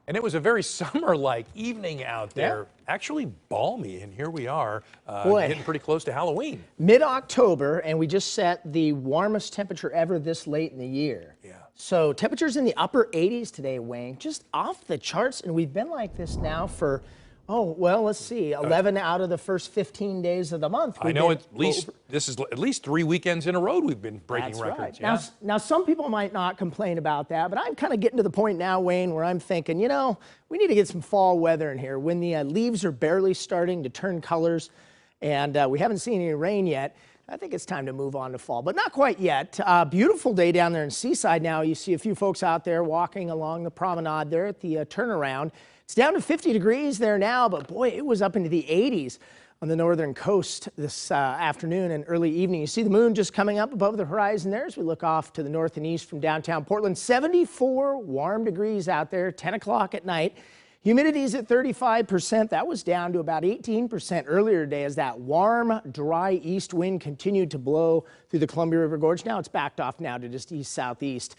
And it was a very summer-like evening out there. Yeah. Actually balmy, and here we are Boy. getting pretty close to Halloween. Mid-October, and we just set the warmest temperature ever this late in the year. Yeah. So temperatures in the upper 80s today, Wayne, just off the charts, and we've been like this now for, oh, well, let's see, 11 out of the first 15 days of the month. I know this is at least 3 weekends in a row we've been breaking That's records. right. Yeah? Now, some people might not complain about that, but I'm kind of getting to the point now, Wayne, where I'm thinking, you know, we need to get some fall weather in here. When the leaves are barely starting to turn colors, and we haven't seen any rain yet, I think it's time to move on to fall, but not quite yet. Beautiful day down there in Seaside now. You see a few folks out there walking along the promenade there at the turnaround. It's down to 50 degrees there now, but boy, it was up into the 80s on the northern coast this afternoon and early evening. You see the moon just coming up above the horizon there as we look off to the north and east from downtown Portland. 74 warm degrees out there, 10 o'clock at night. Humidity is at 35%. That was down to about 18% earlier today as that warm, dry east wind continued to blow through the Columbia River Gorge. Now it's backed off now to just east-southeast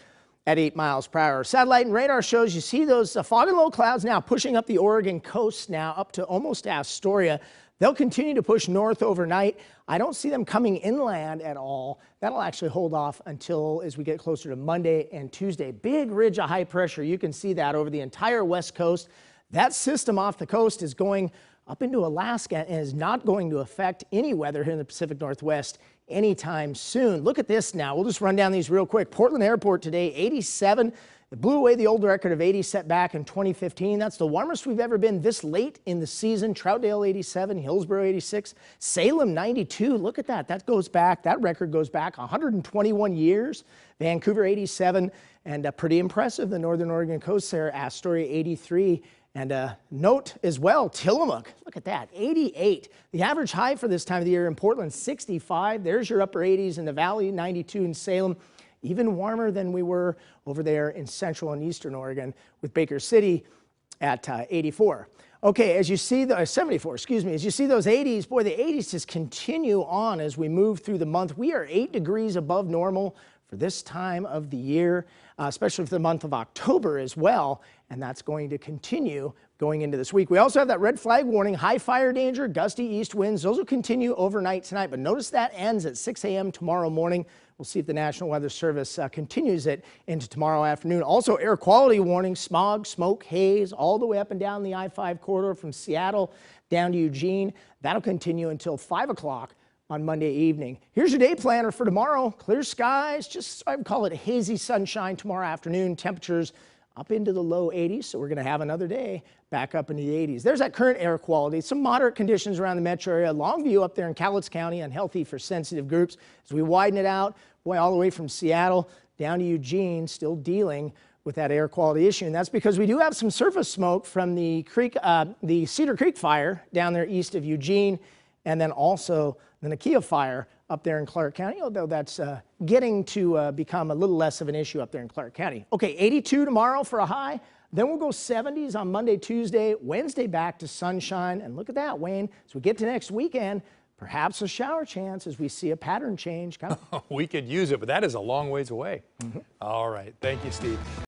at 8 miles per hour. Satellite and radar shows you see those fog and low clouds now pushing up the Oregon coast now up to almost Astoria. They'll continue to push north overnight. I don't see them coming inland at all. That'll actually hold off until as we get closer to Monday and Tuesday. Big ridge of high pressure. You can see that over the entire west coast. That system off the coast is going up into Alaska and is not going to affect any weather here in the Pacific Northwest anytime soon. Look at this now. We'll just run down these real quick. Portland Airport today, 87. It blew away the old record of 80 set back in 2015. That's the warmest we've ever been this late in the season. Troutdale 87, Hillsborough 86, Salem 92. Look at that. That record goes back 121 years. Vancouver 87, and pretty impressive. The Northern Oregon coast there, Astoria 83. And note as well, Tillamook, look at that, 88. The average high for this time of the year in Portland, 65. There's your upper 80s in the valley, 92 in Salem. Even warmer than we were over there in central and eastern Oregon with Baker City at 84. Okay, as you see the 74, excuse me, as you see those 80s, boy, the 80s just continue on as we move through the month. We are 8 degrees above normal for this time of the year, especially for the month of October as well, and that's going to continue going into this week. We also have that red flag warning, high fire danger, gusty east winds. Those will continue overnight tonight, but notice that ends at 6 a.m. tomorrow morning. We'll see if the National Weather Service continues it into tomorrow afternoon. Also, air quality warning, smog, smoke, haze, all the way up and down the I-5 corridor from Seattle down to Eugene. That'll continue until 5 o'clock on Monday evening. Here's your day planner for tomorrow. Clear skies, just I would call it hazy sunshine tomorrow afternoon. Temperatures up into the low 80s, so we're going to have another day back up into the 80s. There's that current air quality. Some moderate conditions around the metro area. Longview up there in Cowlitz County, unhealthy for sensitive groups. As we widen it out, boy, all the way from Seattle down to Eugene, still dealing with that air quality issue. And that's because we do have some surface smoke from the Cedar Creek fire down there east of Eugene, and then also the Nakia fire up there in Clark County, although that's getting to become a little less of an issue up there in Clark County. Okay, 82 tomorrow for a high. Then we'll go 70s on Monday, Tuesday, Wednesday back to sunshine. And look at that, Wayne. As we get to next weekend, perhaps a shower chance as we see a pattern change coming. We could use it, but that is a long ways away. All right. Thank you, Steve.